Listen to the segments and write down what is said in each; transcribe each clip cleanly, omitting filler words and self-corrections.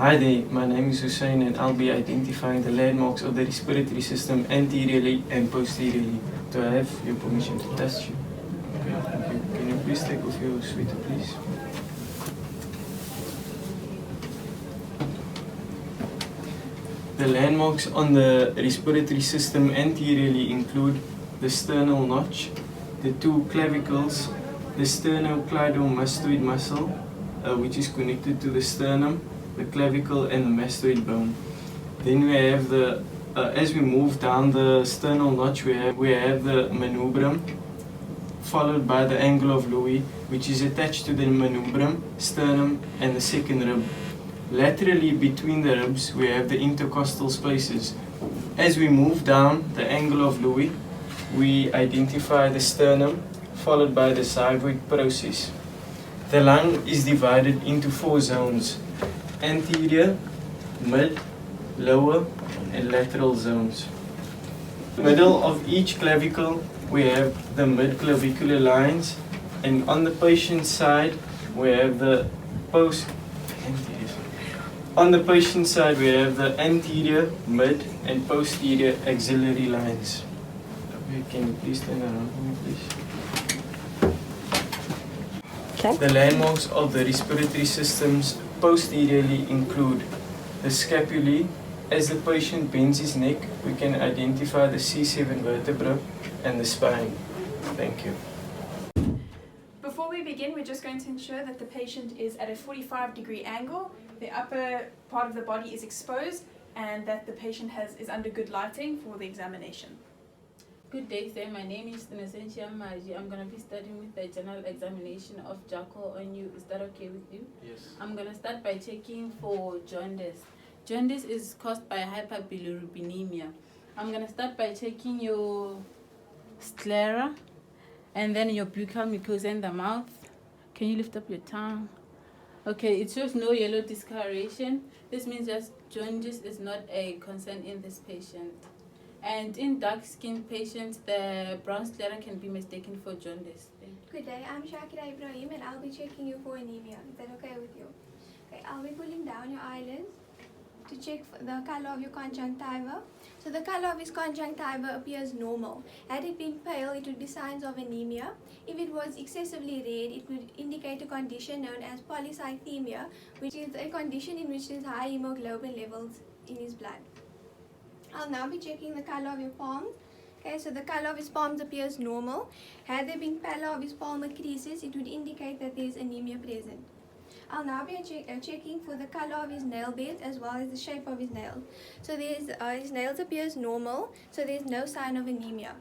Hi there, my name is Hussein and I'll be identifying the landmarks of the respiratory system anteriorly and posteriorly. Do I have your permission to test you? Okay, thank you. Can you please take off your sweater, please? The landmarks on the respiratory system anteriorly include the sternal notch, the two clavicles, the sternocleidomastoid muscle, which is connected to the sternum, the clavicle and the mastoid bone. Then we have the, as we move down the sternal notch, we have the manubrium, followed by the angle of Louis, which is attached to the manubrium, sternum and the second rib. Laterally between the ribs, we have the intercostal spaces. As we move down the angle of Louis, we identify the sternum, followed by the xiphoid process. The lung is divided into 4 zones: anterior, mid, lower, and lateral zones. Middle of each clavicle, we have the mid-clavicular lines, and on the patient's side, we have the anterior, mid, and posterior axillary lines. Okay, can you please turn around for me, please? Okay. The landmarks of the respiratory systems posteriorly include the scapulae. As the patient bends his neck, we can identify the C7 vertebra and the spine. Thank you. Before we begin, we're just going to ensure that the patient is at a 45-degree angle, the upper part of the body is exposed, and that the patient is under good lighting for the examination. Good day, sir. My name is Nessentia Maji. I'm going to be starting with the general examination of Jaco on you. Is that okay with you? Yes. I'm going to start by checking for jaundice. Jaundice is caused by hyperbilirubinemia. I'm going to start by checking your sclera and then your buccal mucosa in the mouth. Can you lift up your tongue? Okay, it shows no yellow discoloration. This means that jaundice is not a concern in this patient. And in dark-skinned patients, the brown sclera can be mistaken for jaundice. Good day, I'm Shakira Ibrahim and I'll be checking you for anemia. Is that okay with you? Okay, I'll be pulling down your eyelids to check for the color of your conjunctiva. So the color of his conjunctiva appears normal. Had it been pale, it would be signs of anemia. If it was excessively red, it would indicate a condition known as polycythemia, which is a condition in which there's high hemoglobin levels in his blood. I'll now be checking the color of your palms. Okay, so the color of his palms appears normal. Had there been pallor of his palmar creases, it would indicate that there is anemia present. I'll now be checking for the color of his nail beds as well as the shape of his nails. So his nails appears normal, so there's no sign of anemia.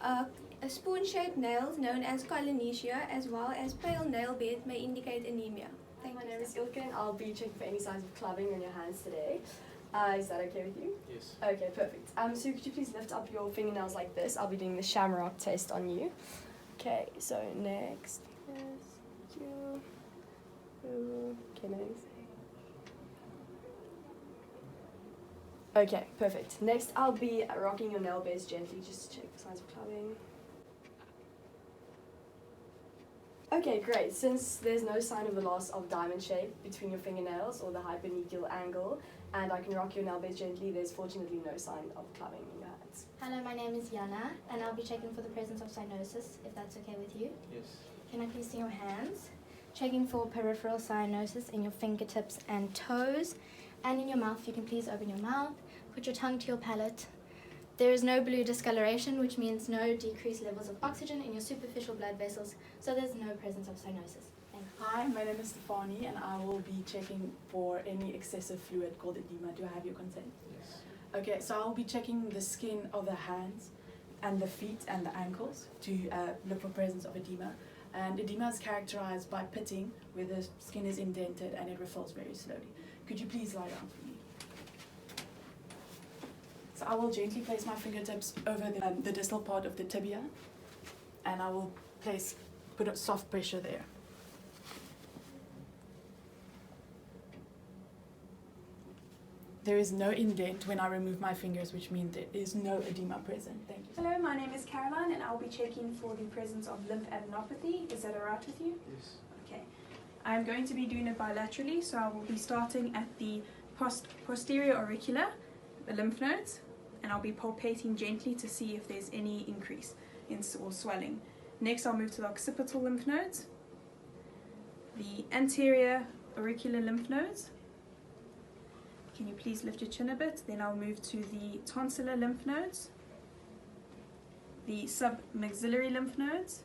A spoon-shaped nails known as colonesia as well as pale nail beds may indicate anemia. My name is Ilke and I'll be checking for any signs of clubbing on your hands today. Is that okay with you? Yes. Okay, perfect. So could you please lift up your fingernails like this? I'll be doing the shamrock test on you. Okay, so next. Yes, you. Okay, next. Okay, perfect. Next, I'll be rocking your nail beds gently just to check for signs of clubbing. Okay, great. Since there's no sign of a loss of diamond shape between your fingernails or the hypernucleal angle, and I can rock your nail beds gently, there's fortunately no sign of clubbing in your hands. Hello, my name is Yana, and I'll be checking for the presence of cyanosis, if that's okay with you. Yes. Can I please see your hands? Checking for peripheral cyanosis in your fingertips and toes. And in your mouth, you can please open your mouth, put your tongue to your palate. There is no blue discoloration, which means no decreased levels of oxygen in your superficial blood vessels, so there's no presence of cyanosis. Thank you. Hi, my name is Stefani and I will be checking for any excessive fluid called edema. Do I have your consent? Yes. Okay, so I'll be checking the skin of the hands and the feet and the ankles to look for presence of edema. And edema is characterized by pitting, where the skin is indented and it refills very slowly. Could you please lie down for me? So I will gently place my fingertips over the distal part of the tibia, and I will put a soft pressure there. There is no indent when I remove my fingers, which means there is no edema present. Thank you. Hello, my name is Caroline and I'll be checking for the presence of lymphadenopathy. Is that alright with you? Yes. Okay. I'm going to be doing it bilaterally, so I will be starting at the posterior auricular, the lymph nodes, and I'll be palpating gently to see if there's any increase or swelling. Next, I'll move to the occipital lymph nodes, the anterior auricular lymph nodes. Can you please lift your chin a bit? Then I'll move to the tonsillar lymph nodes, the submaxillary lymph nodes,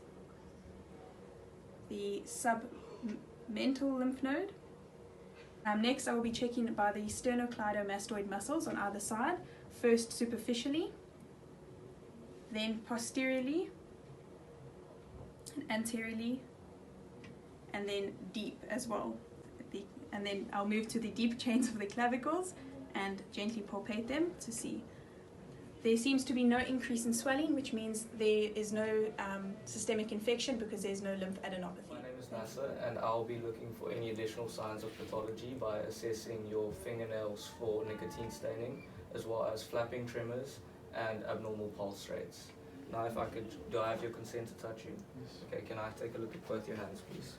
the submental lymph node. Next, I will be checking by the sternocleidomastoid muscles on either side, first superficially, then posteriorly, and anteriorly, and then deep as well. And then I'll move to the deep chains of the clavicles and gently palpate them to see. There seems to be no increase in swelling, which means there is no systemic infection because there's no lymphadenopathy. My name is Nasser, and I'll be looking for any additional signs of pathology by assessing your fingernails for nicotine staining, as well as flapping tremors and abnormal pulse rates. Now, if I could, do I have your consent to touch you? Yes. Okay, can I take a look at both your hands, please?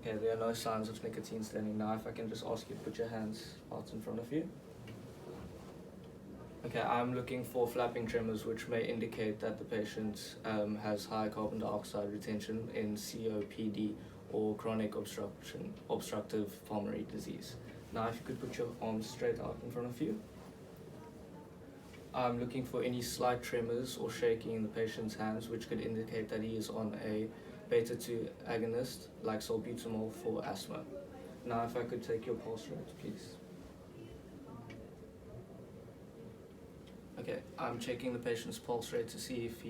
Okay, there are no signs of nicotine staining. Now, if I can just ask you to put your hands out in front of you. Okay, I'm looking for flapping tremors, which may indicate that the patient has high carbon dioxide retention in COPD or chronic obstructive pulmonary disease. Now, if you could put your arms straight out in front of you. I'm looking for any slight tremors or shaking in the patient's hands, which could indicate that he is on a beta-2 agonist like salbutamol for asthma. Now, if I could take your pulse rate, please. Okay, I'm checking the patient's pulse rate to see if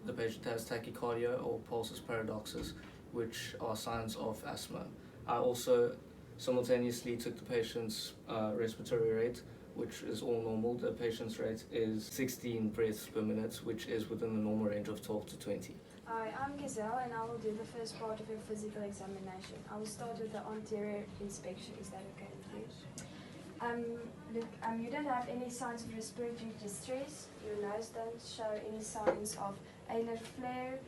the patient has tachycardia or pulsus paradoxus, which are signs of asthma. I also simultaneously took the patient's respiratory rate, which is all normal. The patient's rate is 16 breaths per minute, which is within the normal range of 12 to 20. Hi, I'm Gazelle and I will do the first part of your physical examination. I will start with the anterior inspection. Is that okay with you? You don't have any signs of respiratory distress. Your nose don't show any signs of alar flare.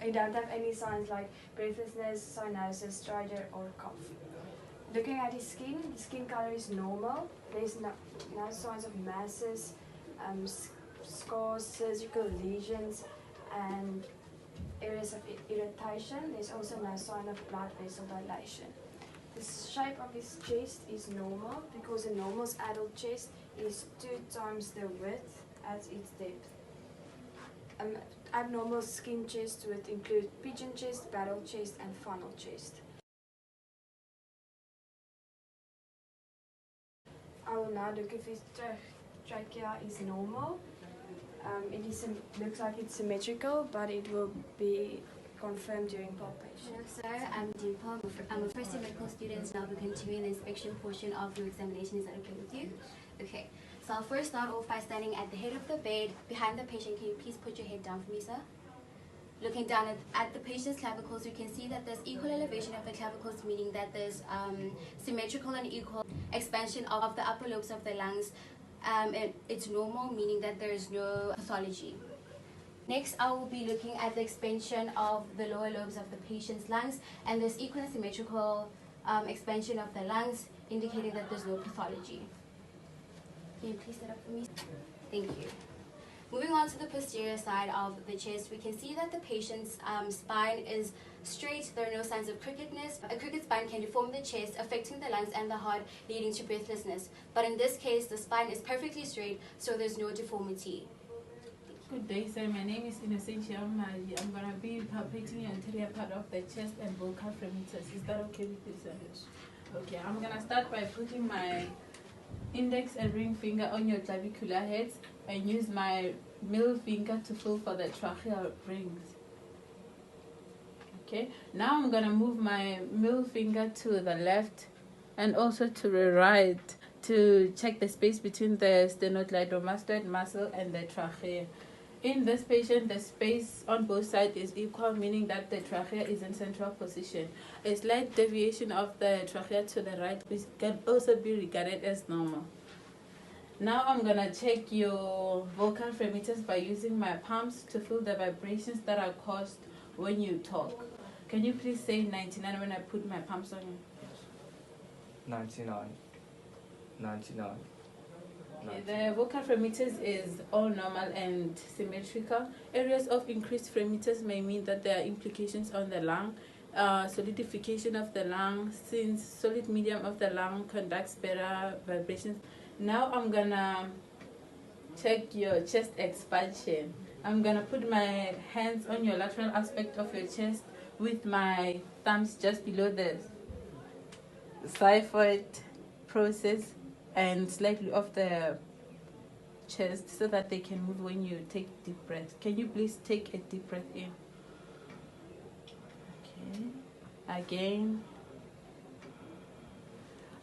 You don't have any signs like breathlessness, cyanosis, stridor, or cough. Looking at his skin color is normal. There's no signs of masses, scars, surgical lesions, and areas of irritation. There's also no sign of blood vessel dilation. The shape of his chest is normal because a normal adult chest is 2 times the width as its depth. Abnormal skin chest would include pigeon chest, barrel chest, and funnel chest. I will now look if his trachea is normal. Looks like it's symmetrical, but it will be confirmed during palpation. Hello sir, I'm Dimple. I'm a first year medical student and I'll be continuing the inspection portion of your examination. Is that okay with you? Okay, so I'll first start off by standing at the head of the bed behind the patient. Can you please put your head down for me, sir? Looking down at the patient's clavicles, you can see that there's equal elevation of the clavicles, meaning that there's symmetrical and equal expansion of the upper lobes of the lungs. It's normal, meaning that there is no pathology. Next, I will be looking at the expansion of the lower lobes of the patient's lungs, and there's equal and symmetrical expansion of the lungs, indicating that there's no pathology. Can you please stand up for me? Thank you. Moving on to the posterior side of the chest, we can see that the patient's spine is straight. There are no signs of crookedness. A crooked spine can deform the chest, affecting the lungs and the heart, leading to breathlessness. But in this case, the spine is perfectly straight, so there's no deformity. Good day, sir. My name is Innocent Yamali. I'm going to be palpating the anterior part of the chest and vocal fremitus. Is that okay with you, sir? Okay, I'm going to start by putting my index and ring finger on your clavicular heads and use my middle finger to feel for the tracheal rings. Okay, now I'm going to move my middle finger to the left and also to the right to check the space between the sternocleidomastoid muscle and the trachea. In this patient, the space on both sides is equal, meaning that the trachea is in central position. A slight deviation of the trachea to the right can also be regarded as normal. Now I'm going to check your vocal fremitus by using my palms to feel the vibrations that are caused when you talk. Can you please say 99 when I put my palms on you? 99. 99. Okay, the vocal phragmites is all normal and symmetrical. Areas of increased phragmites may mean that there are implications on the lung. Solidification of the lung, since solid medium of the lung conducts better vibrations. Now I'm gonna check your chest expansion. I'm gonna put my hands on your lateral aspect of your chest with my thumbs just below the xiphoid process and slightly off the chest so that they can move when you take deep breaths. Can you please take a deep breath in? Okay. Again.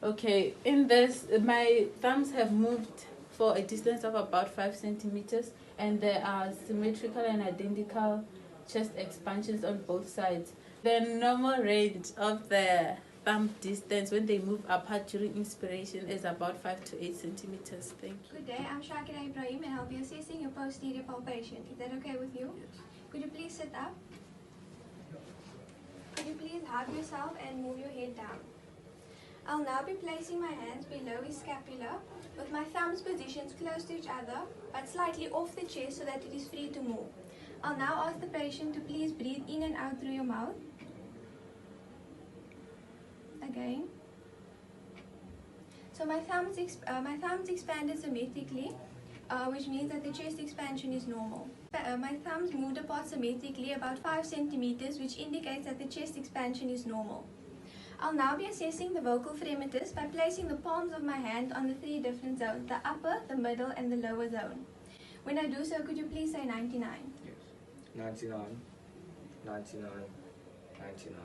Okay, in this, my thumbs have moved for a distance of about 5 centimeters, and there are symmetrical and identical chest expansions on both sides. The normal range of the thumb distance when they move apart during inspiration is about 5 to 8 centimeters. Thank you. Good day, I'm Shakira Ibrahim and I'll be assessing your posterior palpation. Is that okay with you? Yes. Could you please sit up? Could you please hug yourself and move your head down? I'll now be placing my hands below his scapula with my thumbs positioned close to each other but slightly off the chest so that it is free to move. I'll now ask the patient to please breathe in and out through your mouth. Again. So my thumbs expanded symmetrically, which means that the chest expansion is normal. My thumbs moved apart symmetrically about 5 centimeters, which indicates that the chest expansion is normal. I'll now be assessing the vocal phragmites by placing the palms of my hand on the 3 different zones, the upper, the middle, and the lower zone. When I do so, could you please say 99? Yes. 99. 99. 99.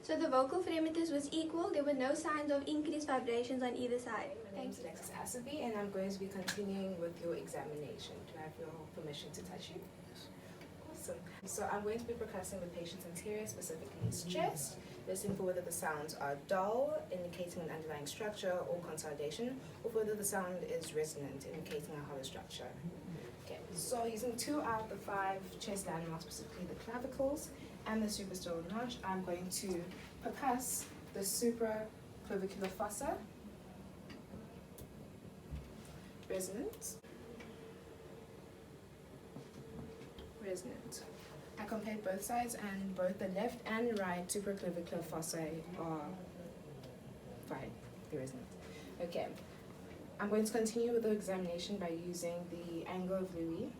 So the vocal phragmites was equal. There were no signs of increased vibrations on either side. My name is Alexis Asabi, and I'm going to be continuing with your examination. Do I have your permission to touch you? Yes. Awesome. So I'm going to be percussing the patient's anterior, specifically his chest, listening for whether the sounds are dull, indicating an underlying structure or consolidation, or whether the sound is resonant, indicating a hollow structure. Okay, so using 2 out of the 5 chest landmarks, specifically the clavicles and the suprasternal notch, I'm going to percuss the supraclavicular fossa, resonant, resonant. I compared both sides, and both the left and right supraclavicular fossae are fine, they're resonant. Okay, I'm going to continue with the examination by using the angle of Louis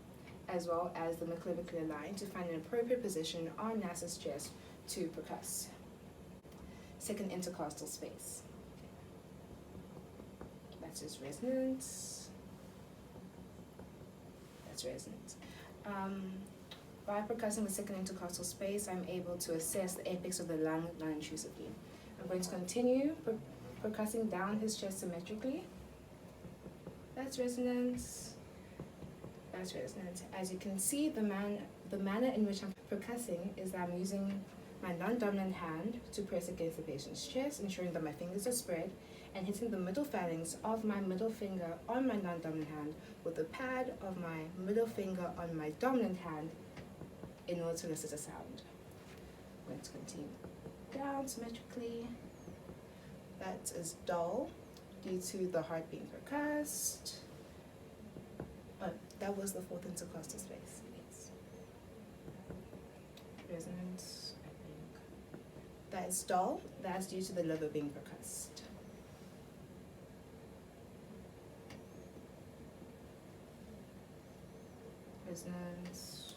as well as the midclavicular line to find an appropriate position on Nasser's chest to percuss. Second intercostal space. That's just resonance. That's resonance. By percussing the second intercostal space, I'm able to assess the apex of the lung non-intrusively. I'm going to continue percussing down his chest symmetrically. That's resonance. That's resonant. As you can see, the manner in which I'm percussing is that I'm using my non-dominant hand to press against the patient's chest, ensuring that my fingers are spread, and hitting the middle phalanx of my middle finger on my non-dominant hand with the pad of my middle finger on my dominant hand in order to elicit a sound. I'm going to continue down symmetrically. That is dull due to the heart being percussed. That was the 4th intercostal space. Yes. Resonance, I think. That is dull. That's due to the liver being percussed. Resonance,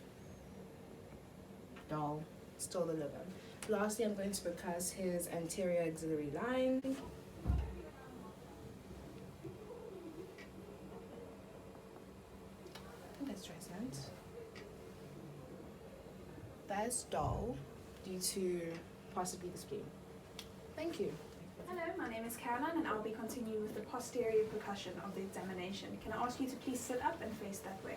dull, still the liver. Lastly, I'm going to percuss his anterior axillary line. That's resonant. That is dull due to possibly the spleen. Thank you. Hello, my name is Caroline and I'll be continuing with the posterior percussion of the examination. Can I ask you to please sit up and face that way?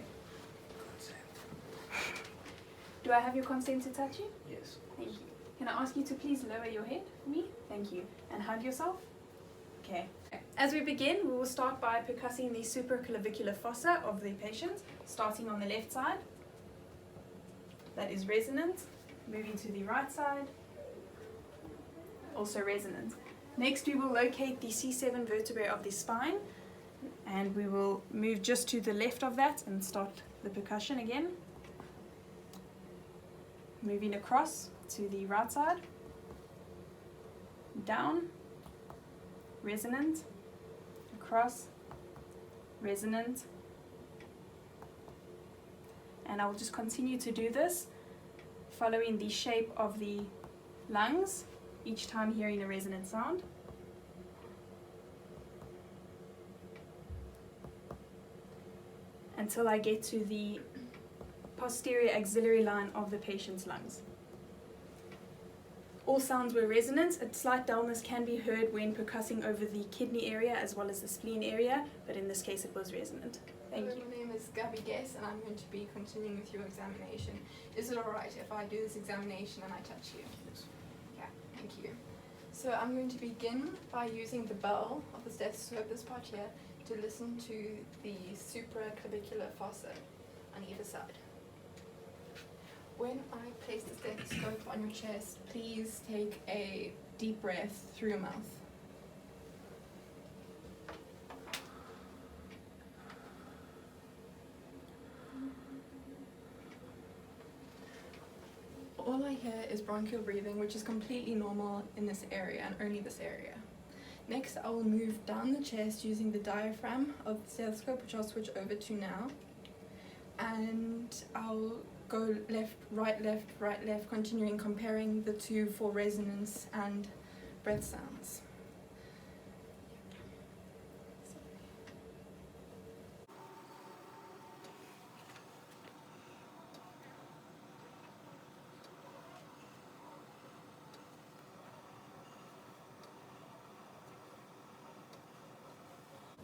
Do I have your consent to touch you? Yes. Thank you. Can I ask you to please lower your head for me? Thank you. And hug yourself. Okay. As we begin, we will start by percussing the supraclavicular fossa of the patient, starting on the left side. That is resonant. Moving to the right side, also resonant. Next we will locate the C7 vertebrae of the spine, and we will move just to the left of that and start the percussion again. Moving across to the right side, down, resonant, across, resonant, and I will just continue to do this, following the shape of the lungs, each time hearing a resonant sound. Until I get to the posterior axillary line of the patient's lungs. All sounds were resonant. A slight dullness can be heard when percussing over the kidney area as well as the spleen area, but in this case it was resonant. Thank you. My name is Gabby Guess and I'm going to be continuing with your examination. Is it alright if I do this examination and I touch you? Yes. Okay, thank you. So I'm going to begin by using the bell of the stethoscope, this part here, to listen to the supraclavicular fossa on either side. When I place the stethoscope on your chest, please take a deep breath through your mouth. All I hear is bronchial breathing, which is completely normal in this area and only this area. Next, I will move down the chest using the diaphragm of the stethoscope, which I'll switch over to now. And I'll go left, right, continuing comparing the two for resonance and breath sounds.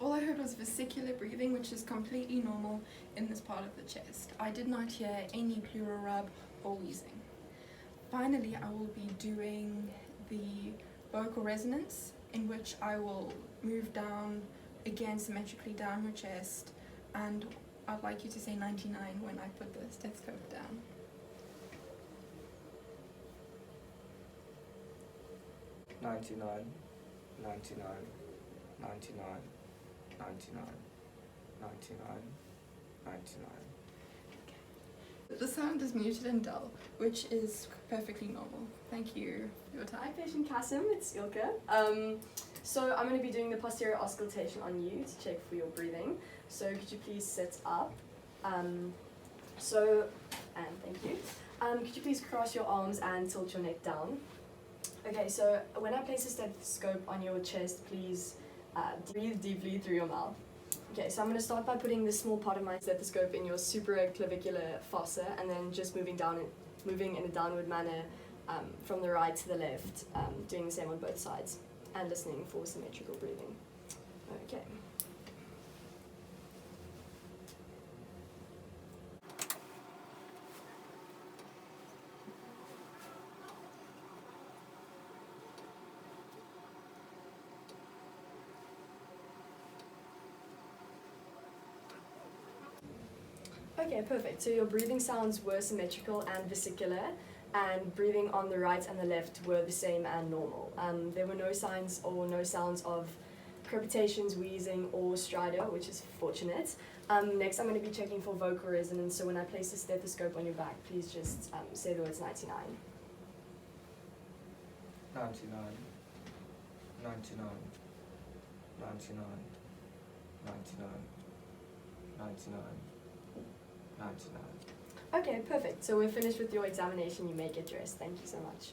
All I heard was vesicular breathing, which is completely normal in this part of the chest. I did not hear any pleural rub or wheezing. Finally, I will be doing the vocal resonance, in which I will move down, again symmetrically down your chest, and I'd like you to say 99 when I put the stethoscope down. $99, $99, $99. 99, 99, 99. The sound is muted and dull, which is perfectly normal. Thank you for your Hi time. patient Kasim, it's Ilka. So I'm going to be doing the posterior auscultation on you to check for your breathing. So could you please sit up? And thank you. Could you please cross your arms and tilt your neck down? Okay, so when I place a stethoscope on your chest, please breathe deeply through your mouth. Okay, so I'm going to start by putting this small part of my stethoscope in your supraclavicular fossa, and then just moving in a downward manner from the right to the left, doing the same on both sides, and listening for symmetrical breathing. Okay. Okay, perfect. So your breathing sounds were symmetrical and vesicular, and breathing on the right and the left were the same and normal. There were no signs or no sounds of crepitations, wheezing, or stridor, which is fortunate. Next, I'm going to be checking for vocal resonance, so when I place the stethoscope on your back, please just say the words 99. 99, 99, 99, 99, 99, 99. Okay, perfect. So we're finished with your examination. You may get dressed. Thank you so much.